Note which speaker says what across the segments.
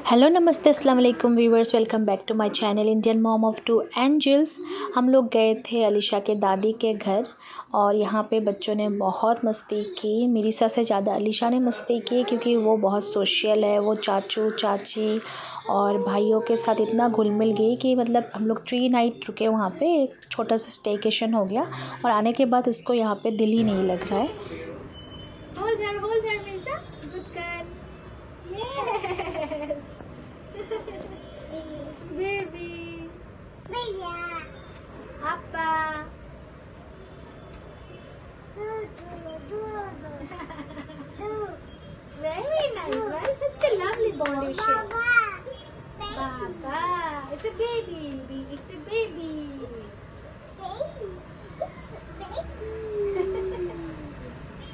Speaker 1: Hello नमस्ते अस्सलाम वालेकुम viewers, welcome back to my channel Indian mom of two angels. हम लोग गए थे अलीशा के दादी के घर और यहाँ पे बच्चों ने बहुत मस्ती की। मीरिसा से ज़्यादा अलीशा ने मस्ती की क्योंकि वो बहुत सोशल है। वो चाचू चाची और भाइयों के साथ इतना घुल मिल गई कि मतलब हम लोग 3 नाइट रुके वहाँ पे। एक छोटा सा स्टेकेशन हो गया और आने के बाद उसको यहाँ पे दिल ही नहीं लग रहा है।
Speaker 2: Hold her, Misa. Good girl. Yes. Baby. Appa. Very nice, right? Such a lovely body shape. Baba. It's a baby. It's a baby.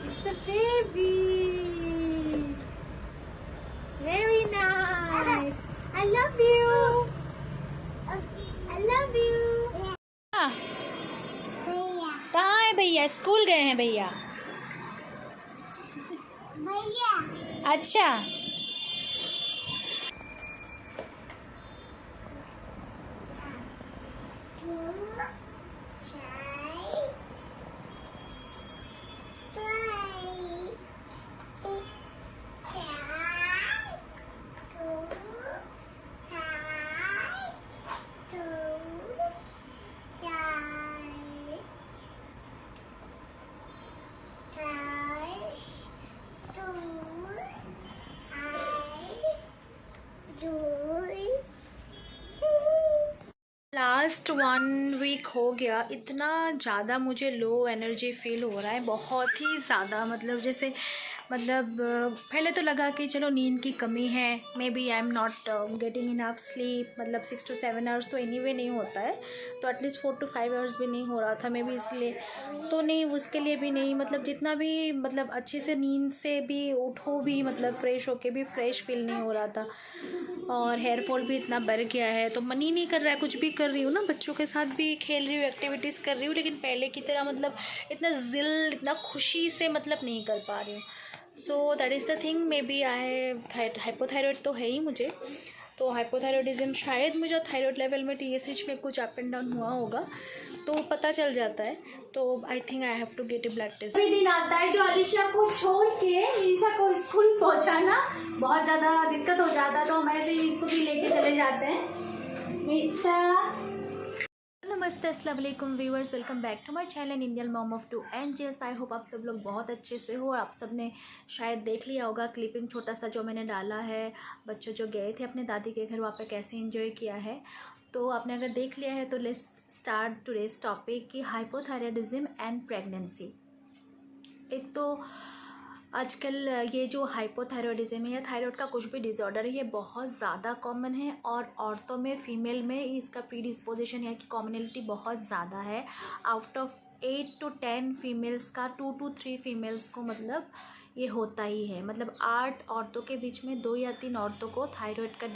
Speaker 2: It's a baby. Very nice. I love you. I love you.
Speaker 1: कहाँ है भैया? School गए हैं भैया। अच्छा, last 1 week हो गया। इतना ज़्यादा मुझे लो एनर्जी फील हो रहा है, बहुत ही ज़्यादा। मतलब जैसे पहले तो लगा कि चलो नींद की कमी है, maybe I am not getting enough sleep. मतलब 6 to 7 आवर्स तो एनीवे नहीं होता है, तो एटलीस्ट 4 to 5 आवर्स भी नहीं हो रहा था, मे बी इसलिए तो नहीं, उसके लिए भी नहीं। मतलब जितना भी मतलब अच्छे से नींद से भी उठो भी, मतलब फ्रेश होके भी फ्रेश फील नहीं हो रहा था। और हेयर फॉल भी इतना बढ़ गया है, तो मन ही नहीं कर रहा है। कुछ भी कर रही हूँ ना, बच्चों के साथ भी खेल रही हूँ, एक्टिविटीज़ कर रही हूँ, लेकिन पहले की तरह मतलब इतना इतना खुशी से मतलब नहीं कर पा रही हूँ। So that is the thing. May be hypothyroid तो है ही मुझे, तो हाइपोथायरॉयडिज्म शायद मुझे थायराइड लेवल में TSH में कुछ अप एंड डाउन हुआ होगा, तो पता चल जाता है। तो I think I have to get a blood test.
Speaker 2: अभी दिन आता है जो अलीशा को छोड़ के मीसा को स्कूल पहुंचाना बहुत ज़्यादा दिक्कत हो जाता है, तो हम ऐसे ही इसको भी लेके चले जाते हैं। मीसा।
Speaker 1: नमस्ते अस्सलाम वालेकुम viewers, welcome back to my channel Indian mom of two angels. I hope आप सब लोग बहुत अच्छे से हो और आप सब ने शायद देख लिया होगा क्लिपिंग छोटा सा जो मैंने डाला है। बच्चों जो गए थे अपने दादी के घर, वहाँ पे कैसे एंजॉय किया है, तो आपने अगर देख लिया है तो लेट्स स्टार्ट टुडेज टॉपिक कि हाइपोथायरॉयडिज्म एंड प्रेगनेंसी। एक तो आजकल ये जो हाइपोथायरॉयडिज्म है या थायराइड का कुछ भी डिसऑर्डर है, ये बहुत ज़्यादा कॉमन है और औरतों में, फीमेल में इसका प्रीडिस्पोजिशन या कि कॉमनलिटी बहुत ज़्यादा है। आउट ऑफ 8 to 10 फीमेल्स का 2 to 3 फीमेल्स को मतलब ये होता ही है। मतलब 8 औरतों के बीच में 2 या 3 औरतों को थायराइड का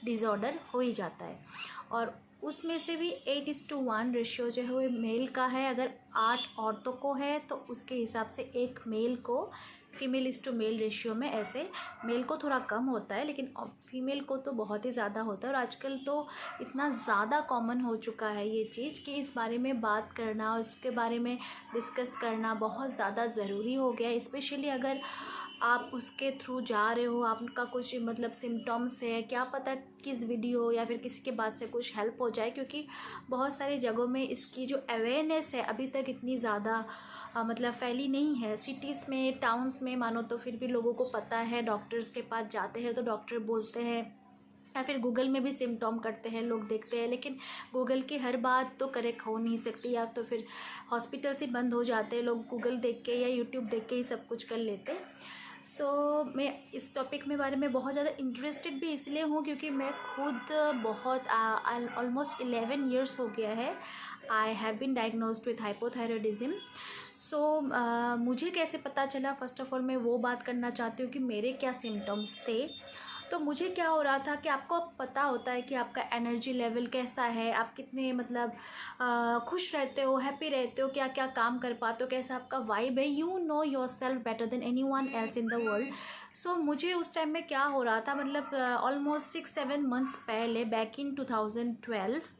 Speaker 1: डिसऑर्डर हो ही जाता है। और उसमें से भी 8:1 रेशियो जो है वो मेल का है। अगर 8 औरतों को है तो उसके हिसाब से एक मेल को, फीमेल:मेल रेशियो में ऐसे मेल को थोड़ा कम होता है, लेकिन फीमेल को तो बहुत ही ज़्यादा होता है। और आजकल तो इतना ज़्यादा कॉमन हो चुका है ये चीज़ कि इस बारे में बात करना और इसके बारे में डिस्कस करना बहुत ज़्यादा ज़रूरी हो गया है। स्पेशली अगर आप उसके थ्रू जा रहे हो, आपका कुछ मतलब सिम्टम्स है, क्या पता किस वीडियो या फिर किसी के बात से कुछ हेल्प हो जाए, क्योंकि बहुत सारी जगहों में इसकी जो अवेयरनेस है अभी तक इतनी ज़्यादा मतलब फैली नहीं है। सिटीज़ में, टाउन्स में मानो तो फिर भी लोगों को पता है, डॉक्टर्स के पास जाते हैं तो डॉक्टर बोलते हैं, या फिर गूगल में भी सिम्टॉम करते हैं, लोग देखते हैं, लेकिन गूगल की हर बात तो करेक्ट हो नहीं सकती, या तो फिर हॉस्पिटल से बंद हो जाते हैं लोग, गूगल देख के या यूट्यूब देख के ही सब कुछ कर लेते। मैं इस टॉपिक में बारे में बहुत ज़्यादा इंटरेस्टेड भी इसलिए हूँ क्योंकि मैं खुद बहुत ऑलमोस्ट 11 ईयर्स हो गया है I have been diagnosed with hypothyroidism. मुझे कैसे पता चला, फर्स्ट ऑफ ऑल मैं वो बात करना चाहती हूँ कि मेरे क्या सिम्टम्स थे। तो मुझे क्या हो रहा था कि आपको पता होता है कि आपका एनर्जी लेवल कैसा है, आप कितने मतलब खुश रहते हो, हैप्पी रहते हो, क्या क्या काम कर पाते हो, कैसा आपका वाइब है। You know yourself better than anyone else in the world. So मुझे उस टाइम में क्या हो रहा था, मतलब ऑलमोस्ट 6-7 मंथ्स पहले, बैक इन 2012,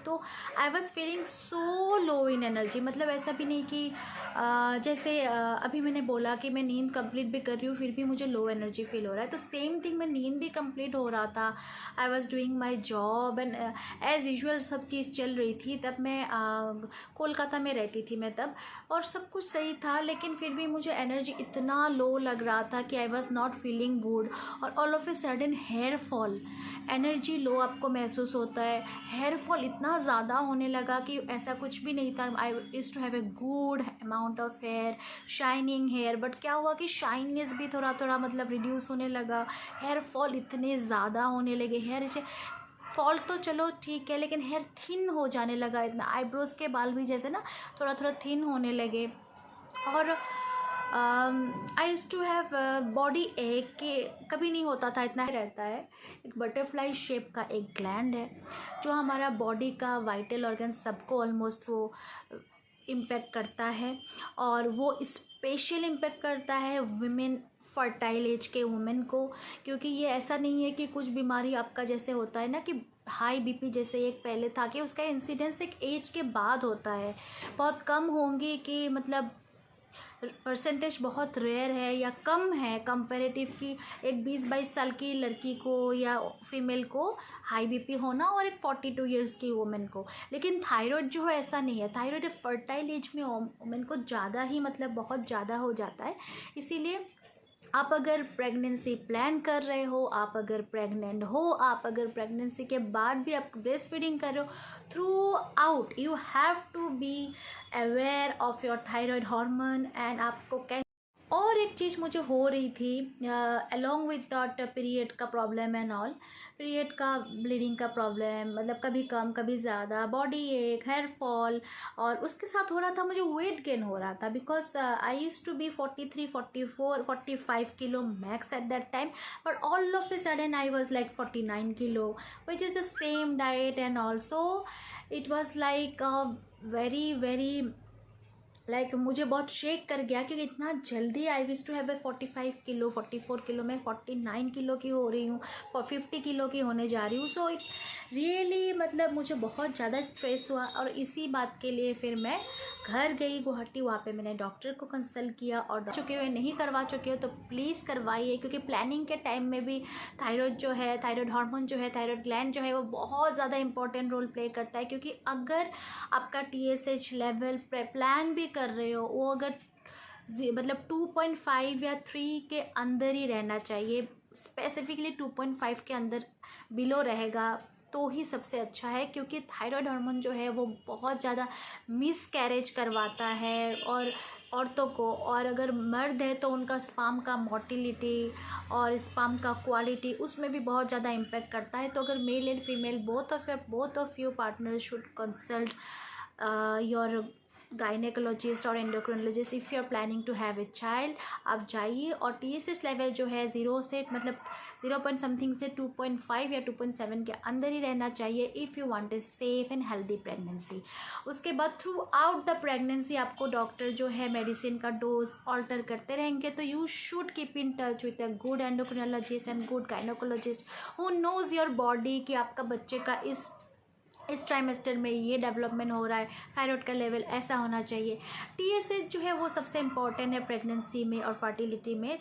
Speaker 1: तो I was feeling so low in energy. मतलब ऐसा भी नहीं कि जैसे अभी मैंने बोला कि मैं नींद कंप्लीट भी कर रही हूँ फिर भी मुझे लो एनर्जी फील हो रहा है, तो सेम थिंग, मैं नींद भी कंप्लीट हो रहा था, I was doing my job and as usual सब चीज़ चल रही थी। तब मैं कोलकाता में रहती थी मैं तब, और सब कुछ सही था, लेकिन फिर भी मुझे एनर्जी इतना लो लग रहा था कि I was not feeling good. और all of a sudden hair fall, energy low आपको महसूस होता है, हेयर फॉल इतना ज़्यादा होने लगा कि ऐसा कुछ भी नहीं था। I used to have a good amount of hair, shining hair, but क्या हुआ कि शाइनिंगनेस भी थोड़ा थोड़ा मतलब रिड्यूस होने लगा, हेयर फॉल इतने ज़्यादा होने लगे, हेयर फॉल तो चलो ठीक है, लेकिन हेयर थिन हो जाने लगा इतना, आईब्रोज़ के बाल भी जैसे ना थोड़ा थोड़ा थिन होने लगे। और आई यूज़ टू हैव बॉडी एक के कभी नहीं होता था, इतना रहता है। एक बटरफ्लाई शेप का एक ग्लैंड है जो हमारा बॉडी का वाइटल ऑर्गन सबको ऑलमोस्ट वो इम्पेक्ट करता है, और वो स्पेशल इम्पेक्ट करता है वुमेन, फर्टाइल एज के वुमेन को, क्योंकि ये ऐसा नहीं है कि कुछ बीमारी आपका जैसे होता है ना कि हाई बीपी जैसे एक पहले था कि उसका इंसिडेंस एक एज के बाद होता है, बहुत कम होंगी कि मतलब परसेंटेज बहुत रेयर है या कम है कंपैरेटिव कि एक 20-22 साल की लड़की को या फीमेल को हाई बीपी होना और एक 42 इयर्स की वुमेन को। लेकिन थायराइड जो है ऐसा नहीं है, थायराइड फर्टाइल एज में वुमेन को ज़्यादा ही मतलब बहुत ज़्यादा हो जाता है। इसीलिए आप अगर प्रेगनेंसी प्लान कर रहे हो, आप अगर प्रेग्नेंट हो, आप अगर प्रेगनेंसी के बाद भी आप ब्रेस्ट फीडिंग कर रहे हो, throughout you have to be aware of your thyroid hormone. And आपको और एक चीज़ मुझे हो रही थी अलॉन्ग विद दैट पीरियड का प्रॉब्लम एंड ऑल, पीरियड का ब्लीडिंग का प्रॉब्लम, मतलब कभी कम कभी ज़्यादा, बॉडी एक, हेयर फॉल, और उसके साथ हो रहा था मुझे वेट गेन हो रहा था, because I used to be 43, 44, 45 kilo max at that time, but all of a sudden I was like 49 kilo, which is the same diet and also it was like very very like मुझे बहुत shake कर गया, क्योंकि इतना जल्दी I wish to have a 45 kilo, 44 kilo, मैं 49 kilo की हो रही हूँ, 50 किलो की होने जा रही हूँ। सो इट रियली मतलब मुझे बहुत ज़्यादा स्ट्रेस हुआ, और इसी बात के लिए फिर मैं घर गई गुवाहाटी, वहाँ पे मैंने डॉक्टर को कंसल्ट किया। और चुके हुए नहीं करवा चुके हो तो प्लीज़ करवाइए, क्योंकि प्लानिंग के टाइम में भी थायराइड जो है, थायराइड हार्मोन जो है, थायराइड ग्लैंड जो है वो बहुत ज़्यादा इंपॉर्टेंट रोल प्ले करता है। क्योंकि अगर आपका TSH लेवल प्लान भी कर रहे हो वो अगर मतलब 2.5 या 3 के अंदर ही रहना चाहिए, स्पेसिफिकली 2.5 के अंदर बिलो रहेगा तो ही सबसे अच्छा है, क्योंकि थायराइड हार्मोन जो है वो बहुत ज़्यादा मिस कैरेज करवाता है और औरतों को, और अगर मर्द है तो उनका स्पर्म का मोटिलिटी और स्पर्म का क्वालिटी उसमें भी बहुत ज़्यादा इम्पेक्ट करता है। तो अगर male and female both of you partner should consult your gynaecologist और endocrinologist if you are planning to have a child. आप जाइए, और TSH लेवल जो है 0 से मतलब 0 पॉइंट समथिंग से 2.5 या 2.7 के अंदर ही रहना चाहिए if you want a safe and healthy pregnancy. उसके बाद थ्रू आउट द प्रेगनेंसी आपको डॉक्टर जो है मेडिसिन का डोज ऑल्टर करते रहेंगे, तो you should keep in touch with a good endocrinologist and good gynaecologist who nose your body कि आपका बच्चे का इस ट्राइमेस्टर में ये डेवलपमेंट हो रहा है, थायराइड का लेवल ऐसा होना चाहिए। TSH जो है वो सबसे इम्पॉर्टेंट है प्रेगनेंसी में और फर्टिलिटी में,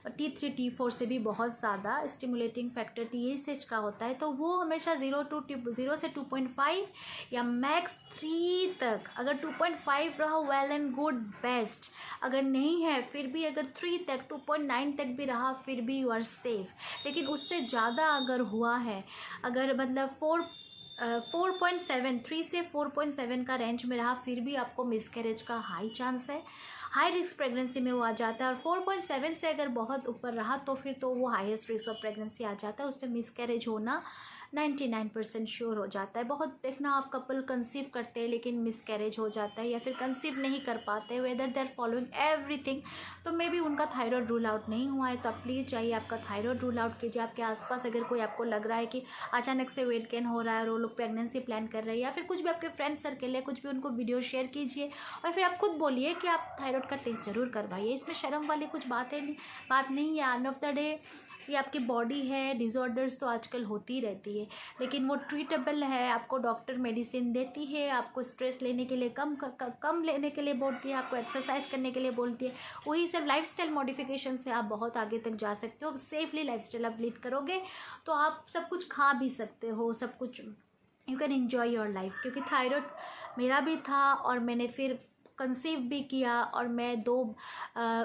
Speaker 1: T3 T4 से भी बहुत ज़्यादा स्टिमुलेटिंग फैक्टर TSH का होता है, तो वो हमेशा 0 से 2.5 या मैक्स 3 तक। अगर 2.5 रहा वेल एंड गुड बेस्ट, अगर नहीं है फिर भी अगर 3 तक 2.9 तक भी रहा फिर भी यू आर सेफ। लेकिन उससे ज़्यादा अगर हुआ है, अगर मतलब 4.7 3 से 4.7 का रेंज में रहा फिर भी आपको मिसकैरेज का हाई चांस है, हाई रिस्क प्रेगनेंसी में वो आ जाता है। और 4.7 से अगर बहुत ऊपर रहा तो फिर तो वो हाईएस्ट रिस्क ऑफ प्रेगनेंसी आ जाता है, उसमें मिसकैरेज होना 99% श्योर हो जाता है। बहुत देखना आप कपल कंसीव करते हैं लेकिन मिसकैरेज हो जाता है, या फिर कंसीव नहीं कर पाते, whether they are following everything, तो मे बी उनका थायराइड रूल आउट नहीं हुआ है। तो आप प्लीज़ जाइए, आपका थायराइड रूल आउट कीजिए। आपके आसपास अगर कोई आपको लग रहा है कि अचानक से वेट गेन हो रहा है और वो लोग प्रेगनेंसी प्लान कर रहे हैं, या फिर कुछ भी आपके फ्रेंड सर्कल है, कुछ भी, उनको वीडियो शेयर कीजिए, और फिर आप खुद बोलिए कि आप थायराइड थायराइड का टेस्ट ज़रूर करवाइए। इसमें शर्म वाली कुछ बात नहीं है। एंड ऑफ द डे ये आपकी बॉडी है, डिसऑर्डर्स तो आजकल होती रहती है, लेकिन वो ट्रीटेबल है। आपको डॉक्टर मेडिसिन देती है, आपको स्ट्रेस लेने के लिए कम लेने के लिए बोलती है, आपको एक्सरसाइज करने के लिए बोलती है। वही सब लाइफस्टाइल मॉडिफिकेशन से आप बहुत आगे तक जा सकते हो। सेफली लाइफस्टाइल आप लीड करोगे तो आप सब कुछ खा भी सकते हो, सब कुछ you can enjoy your life. क्योंकि थायराइड मेरा भी था और मैंने फिर कंसीव भी किया और मैं 2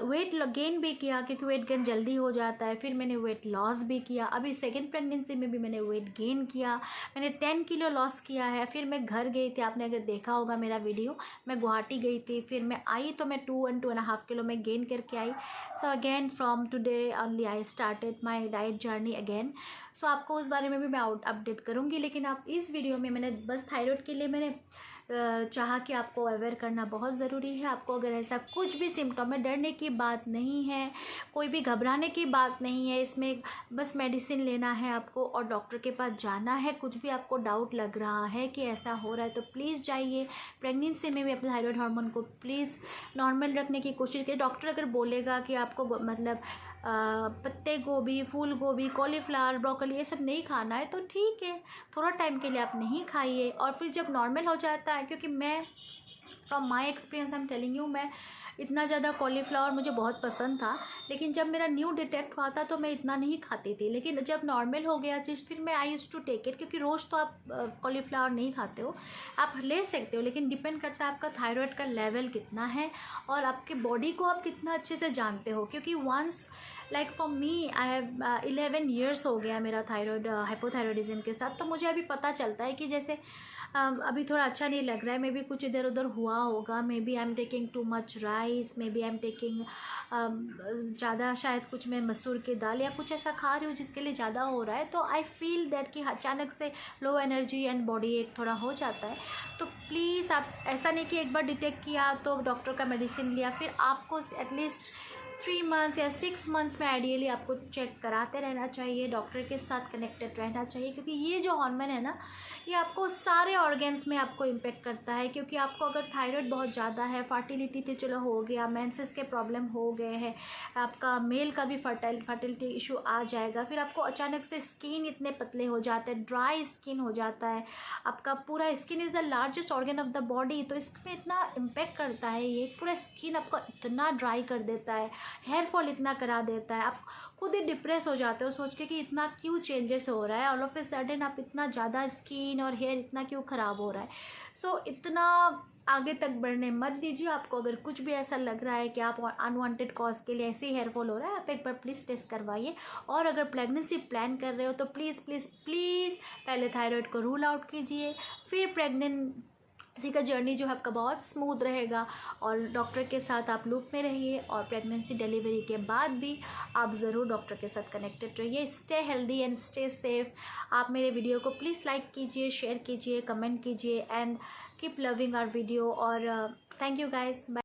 Speaker 1: वेट गेन भी किया, क्योंकि वेट गेन जल्दी हो जाता है। फिर मैंने वेट लॉस भी किया। अभी सेकेंड प्रेगनेंसी में भी मैंने वेट गेन किया, मैंने 10 किलो लॉस किया है। फिर मैं घर गई थी, आपने अगर देखा होगा मेरा वीडियो, मैं गुवाहाटी गई थी, फिर मैं आई तो मैं 2.5 किलो में गेन करके आई। So again from today only I started my diet journey again. So आपको उस बारे में भी मैं अपडेट करूँगी, लेकिन आप इस वीडियो में मैंने बस थायराइड के लिए मैंने चाहा कि आपको अवेयर करना बहुत ज़रूरी है। आपको अगर ऐसा कुछ भी सिम्टम है, डरने की बात नहीं है, कोई भी घबराने की बात नहीं है। इसमें बस मेडिसिन लेना है आपको और डॉक्टर के पास जाना है। कुछ भी आपको डाउट लग रहा है कि ऐसा हो रहा है तो प्लीज़ जाइए। प्रेगनेंसी में भी अपने थायराइड हार्मोन को प्लीज़ नॉर्मल रखने की कोशिश कीजिए। डॉक्टर अगर बोलेगा कि आपको मतलब पत्ते गोभी, फूल गोभी, कॉलीफ्लावर, ब्रोकली ये सब नहीं खाना है तो ठीक है, थोड़ा टाइम के लिए आप नहीं खाइए। और फिर जब नॉर्मल हो जाता है, क्योंकि मैं from my experience I am telling you, मैं इतना ज़्यादा कॉलीफ्लावर मुझे बहुत पसंद था, लेकिन जब मेरा न्यू डिटेक्ट हुआ था तो मैं इतना नहीं खाती थी। लेकिन जब नॉर्मल हो गया चीज़ फिर मैं आई यूज़ टू टेक इट, क्योंकि रोज़ तो आप कॉलीफ्लावर नहीं खाते हो, आप ले सकते हो, लेकिन डिपेंड करता है आपका थायराइड का लेवल कितना है और आपके बॉडी को आप कितना अच्छे से जानते हो। क्योंकि once like for me I have 11 years हो गया मेरा थायराइड हाइपोथायरॉयडिज्म के साथ, तो मुझे अभी पता चलता है कि जैसे अभी थोड़ा अच्छा नहीं लग रहा है, मे बी कुछ इधर उधर हुआ होगा, maybe I am taking too much rice, maybe I am taking ज़्यादा, शायद कुछ मैं मसूर की दाल या कुछ ऐसा खा रही हूँ जिसके लिए ज़्यादा हो रहा है। तो आई फील दैट कि अचानक से लो एनर्जी एंड बॉडी एक थोड़ा हो जाता है। तो प्लीज़ आप ऐसा नहीं कि एक बार डिटेक्ट किया तो डॉक्टर का मेडिसिन लिया, फिर आपको एटलीस्ट 3 मंथ्स या 6 मंथ्स में आइडियली आपको चेक कराते रहना चाहिए, डॉक्टर के साथ कनेक्टेड रहना चाहिए। क्योंकि ये जो हार्मोन है ना, ये आपको सारे ऑर्गन्स में आपको इम्पेक्ट करता है। क्योंकि आपको अगर थायराइड बहुत ज़्यादा है, फर्टिलिटी तो चलो हो गया, मेंसेस के प्रॉब्लम हो गए हैं, आपका मेल का भी फर्टिलिटी इशू आ जाएगा, फिर आपको अचानक से स्किन इतने पतले हो जाते हैं, ड्राई स्किन हो जाता है, आपका पूरा skin is the largest organ of the body, तो इसमें इतना इम्पेक्ट करता है, ये पूरा स्किन आपका इतना ड्राई कर देता है, हेयर फॉल इतना करा देता है, आप खुद ही डिप्रेस हो जाते हो सोच के कि इतना क्यों चेंजेस हो रहा है, ऑल ऑफ ए सडन आप इतना ज़्यादा स्किन और हेयर इतना क्यों ख़राब हो रहा है। सो इतना आगे तक बढ़ने मत दीजिए। आपको अगर कुछ भी ऐसा लग रहा है कि आप अनवांटेड कॉज के लिए ऐसे ही हेयर फॉल हो रहा है, आप एक बार प्लीज़ टेस्ट करवाइए। और अगर प्रेगनेंसी प्लान कर रहे हो तो प्लीज़ प्लीज़ प्लीज़ पहले थायराइड को रूल आउट कीजिए, फिर प्रेगनेंसी का जर्नी जो है आपका बहुत स्मूथ रहेगा और डॉक्टर के साथ आप लूप में रहिए। और प्रेगनेंसी डिलीवरी के बाद भी आप ज़रूर डॉक्टर के साथ कनेक्टेड रहिए। Stay healthy and stay safe. आप मेरे वीडियो को प्लीज़ लाइक कीजिए, शेयर कीजिए, कमेंट कीजिए and keep loving our video. और थैंक यू गाइस।